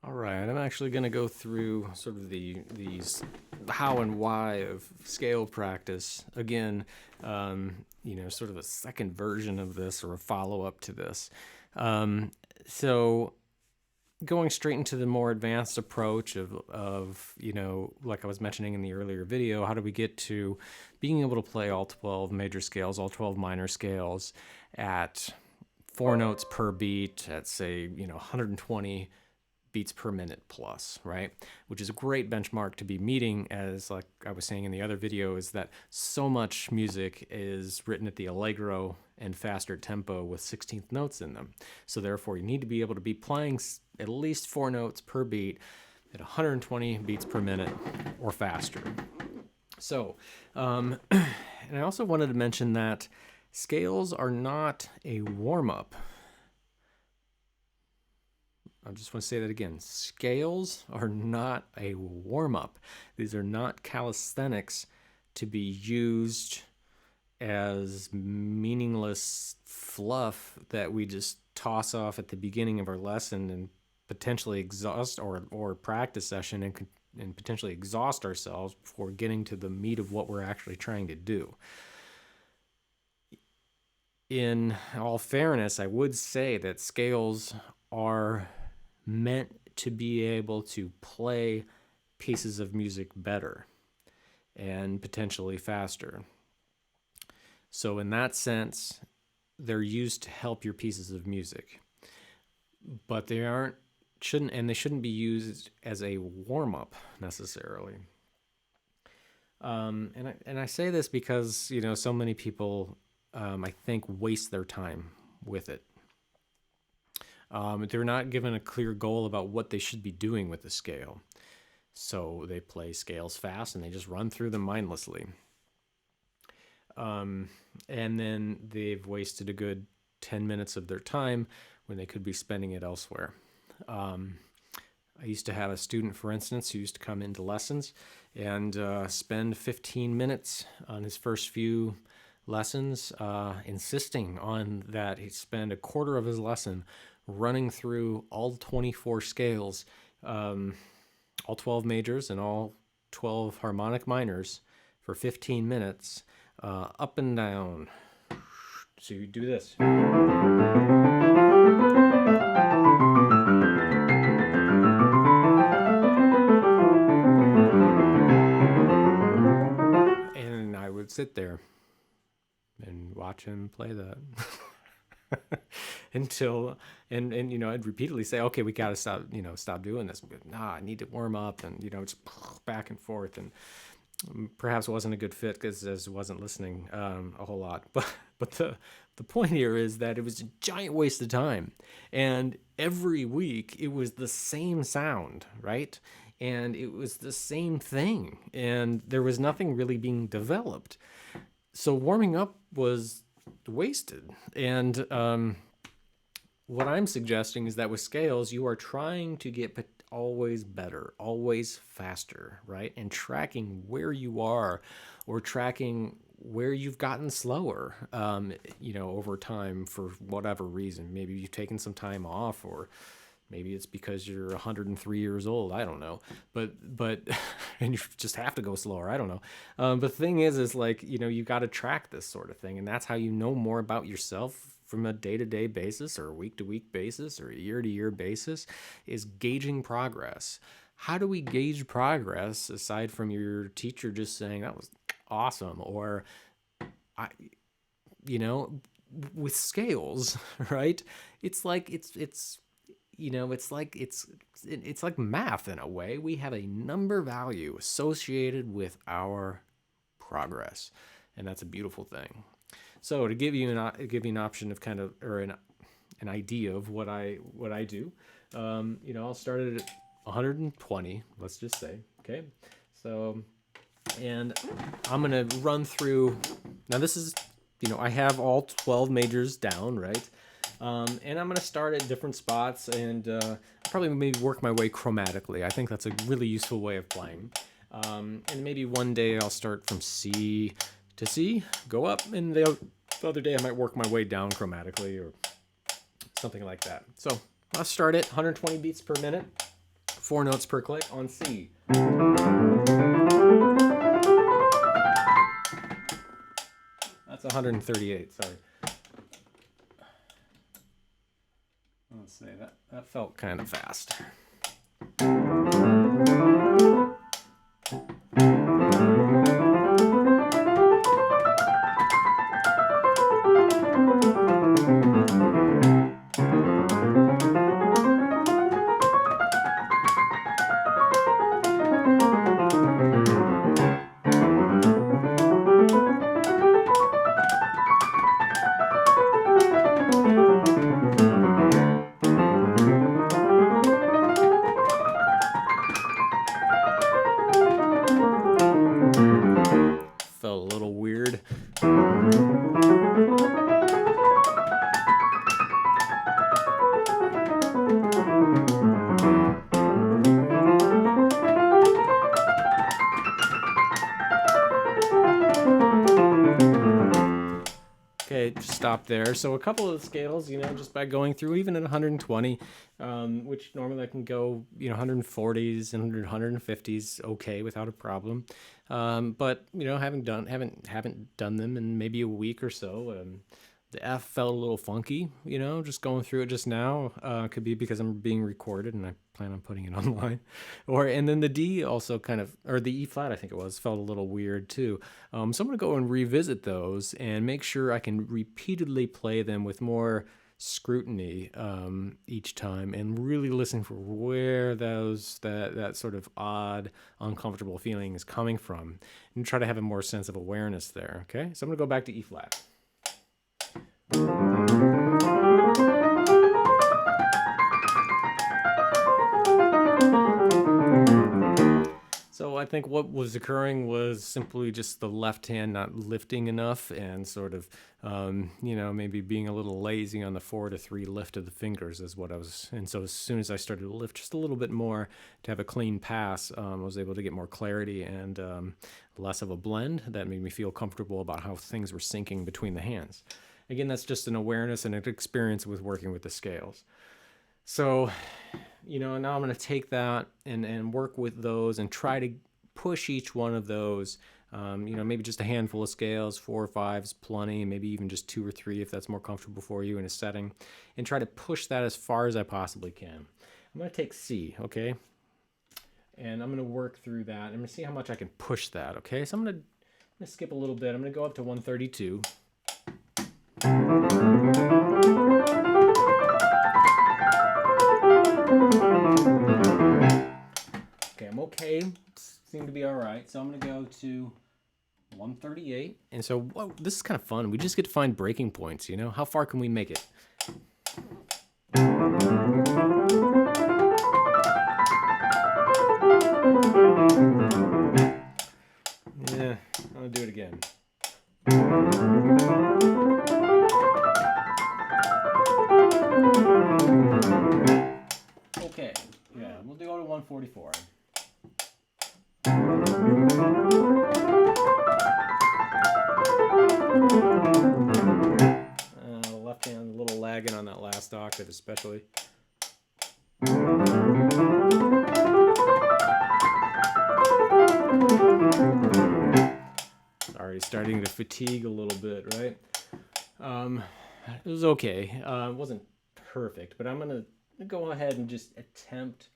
All right, I'm actually going to go through sort of these how and why of scale practice. Again, sort of a second version of this or a follow-up to this. So going straight into the more advanced approach of like I was mentioning in the earlier video, how do we get to being able to play all 12 major scales, all 12 minor scales at 4 notes per beat at, say, 120 beats per minute plus, right? Which is a great benchmark to be meeting, as like I was saying in the other video, is that so much music is written at the allegro and faster tempo with 16th notes in them. So therefore you need to be able to be playing at least 4 notes per beat at 120 beats per minute or faster. So, and I also wanted to mention that scales are not a warm-up. I just want to say that again. Scales are not a warm-up. These are not calisthenics to be used as meaningless fluff that we just toss off at the beginning of our lesson and potentially exhaust or practice session and potentially exhaust ourselves before getting to the meat of what we're actually trying to do. In all fairness, I would say that scales are meant to be able to play pieces of music better and potentially faster. So in that sense, they're used to help your pieces of music, but they shouldn't be used as a warm-up necessarily. And I say this because so many people I think waste their time with it. They're not given a clear goal about what they should be doing with the scale. So they play scales fast and they just run through them mindlessly. And then they've wasted a good 10 minutes of their time when they could be spending it elsewhere. I used to have a student, for instance, who used to come into lessons and spend 15 minutes on his first few lessons, insisting on that he spend a quarter of his lesson running through all 24 scales, all 12 majors and all 12 harmonic minors for 15 minutes, up and down. So you do this. And I would sit there and watch him play that. Until I'd repeatedly say, okay, we got to stop doing this. But, I need to warm up, and just back and forth, and perhaps it wasn't a good fit because I wasn't listening a whole lot. But the point here is that it was a giant waste of time, and every week it was the same sound, right? And it was the same thing, and there was nothing really being developed. So warming up was wasted. And what I'm suggesting is that with scales, you are trying to get always better, always faster, right? And tracking where you are, or tracking where you've gotten slower, over time for whatever reason. Maybe you've taken some time off, or maybe it's because you're 103 years old. I don't know. But and you just have to go slower. I don't know. But the thing is like, you got to track this sort of thing. And that's how you know more about yourself from a day-to-day basis or a week-to-week basis or a year-to-year basis, is gauging progress. How do we gauge progress aside from your teacher just saying that was awesome? Or, with scales, right? It's like it's like math in a way. We have a number value associated with our progress, and that's a beautiful thing. So to give you an option of kind of, or an idea of what I do, I'll start it at 120. Let's just say, okay. So, and I'm gonna run through. Now this is, I have all 12 majors down, right? And I'm going to start at different spots and probably maybe work my way chromatically. I think that's a really useful way of playing. And maybe one day I'll start from C to C, go up, and the other day I might work my way down chromatically or something like that. So I'll start at 120 beats per minute. 4 notes per click on C. That's 138, sorry. Let's say that felt kind of fast. Felt a little weird. Okay, just stop there. So a couple of the scales, just by going through, even at 120, which normally I can go, 140s and 150s, okay, without a problem. But haven't done them in maybe a week or so. The F felt a little funky, just going through it just now. Could be because I'm being recorded and I plan on putting it online. And then the D also or the E flat, I think it was, felt a little weird too. So I'm going to go and revisit those and make sure I can repeatedly play them with more scrutiny each time and really listen for where that sort of odd, uncomfortable feeling is coming from and try to have a more sense of awareness there. Okay, so I'm going to go back to E flat. So I think what was occurring was simply just the left hand not lifting enough and sort of, maybe being a little lazy on the 4 to 3 lift of the fingers is what I was. And so as soon as I started to lift just a little bit more to have a clean pass, I was able to get more clarity and less of a blend. That made me feel comfortable about how things were syncing between the hands. Again, that's just an awareness and an experience with working with the scales. So, now I'm going to take that and work with those and try to push each one of those, maybe just a handful of scales, 4 or 5's plenty, maybe even just 2 or 3 if that's more comfortable for you in a setting, and try to push that as far as I possibly can. I'm going to take C, okay? And I'm going to work through that. I'm going to see how much I can push that, okay? So I'm going to skip a little bit. I'm going to go up to 132. Okay, I'm okay. Seem to be all right. So I'm going to go to 138. And so this is kind of fun. We just get to find breaking points, How far can we make it? Yeah, I'll do it again. Okay, yeah, we'll go to 144. Left hand a little lagging on that last octave especially. Already starting to fatigue a little bit, right? It was okay. It wasn't perfect, but I'm going to go ahead and just attempt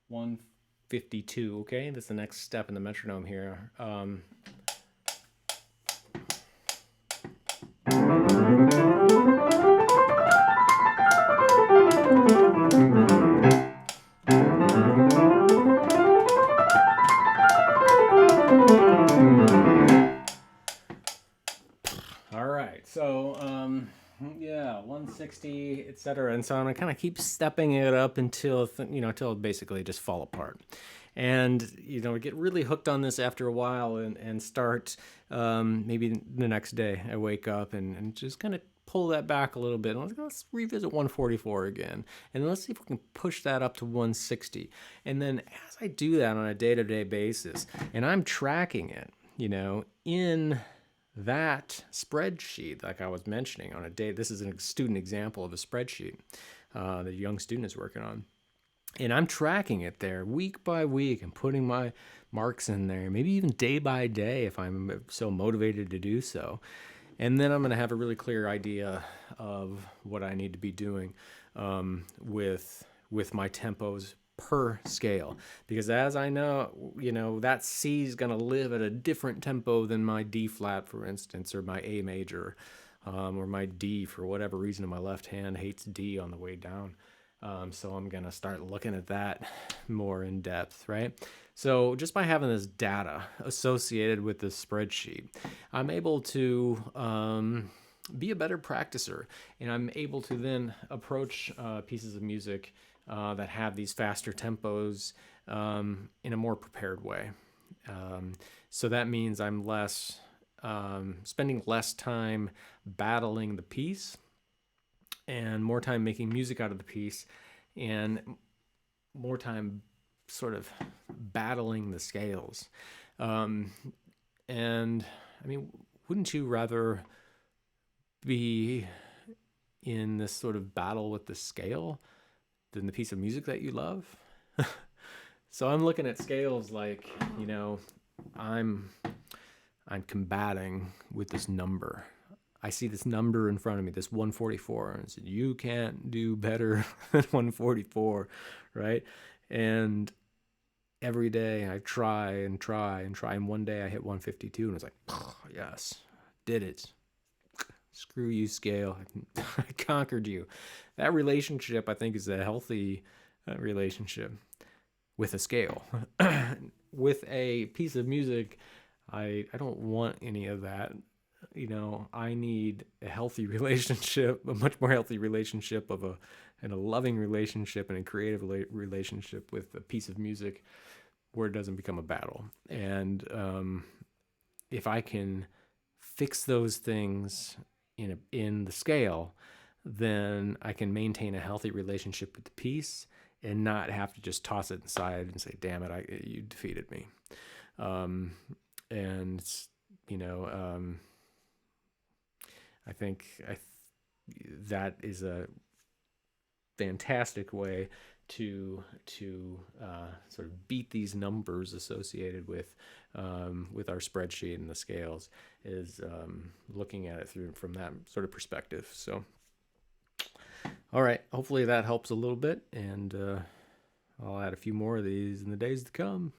152, okay? That's the next step in the metronome here. All right, so 160, etc. And so I'm gonna kind of keep stepping it up until it basically just fall apart. And I get really hooked on this after a while and start maybe the next day I wake up and just kind of pull that back a little bit. And let's revisit 144 again. And let's see if we can push that up to 160. And then as I do that on a day-to-day basis, and I'm tracking it, in that spreadsheet, like I was mentioning on a day, this is a student example of a spreadsheet that a young student is working on. And I'm tracking it there week by week and putting my marks in there, maybe even day by day if I'm so motivated to do so. And then I'm going to have a really clear idea of what I need to be doing with my tempos per scale, because as I know, that C is going to live at a different tempo than my D flat, for instance, or my A major, or my D. For whatever reason, my left hand hates D on the way down. So I'm going to start looking at that more in depth, right? So just by having this data associated with this spreadsheet, I'm able to be a better practicer, and I'm able to then approach pieces of music that have these faster tempos in a more prepared way. So that means I'm spending less time battling the piece and more time making music out of the piece, and more time sort of battling the scales. And I mean, wouldn't you rather be in this sort of battle with the scale than the piece of music that you love? So I'm looking at scales like, I'm combating with this number. I see this number in front of me, this 144, and I said, you can't do better than 144, right? And every day I try and try and try, and one day I hit 152, and it's like, oh, yes, did it. Screw you, scale. I conquered you. That relationship, I think, is a healthy relationship with a scale. With a piece of music, I don't want any of that. I need a healthy relationship, a much more healthy relationship and a loving relationship and a creative relationship with a piece of music where it doesn't become a battle. And if I can fix those things in the scale, then I can maintain a healthy relationship with the piece and not have to just toss it aside and say, "Damn it, you defeated me." And I think that is a fantastic way to sort of beat these numbers associated with our spreadsheet and the scales, is looking at it from that sort of perspective. So, all right, hopefully that helps a little bit, and I'll add a few more of these in the days to come.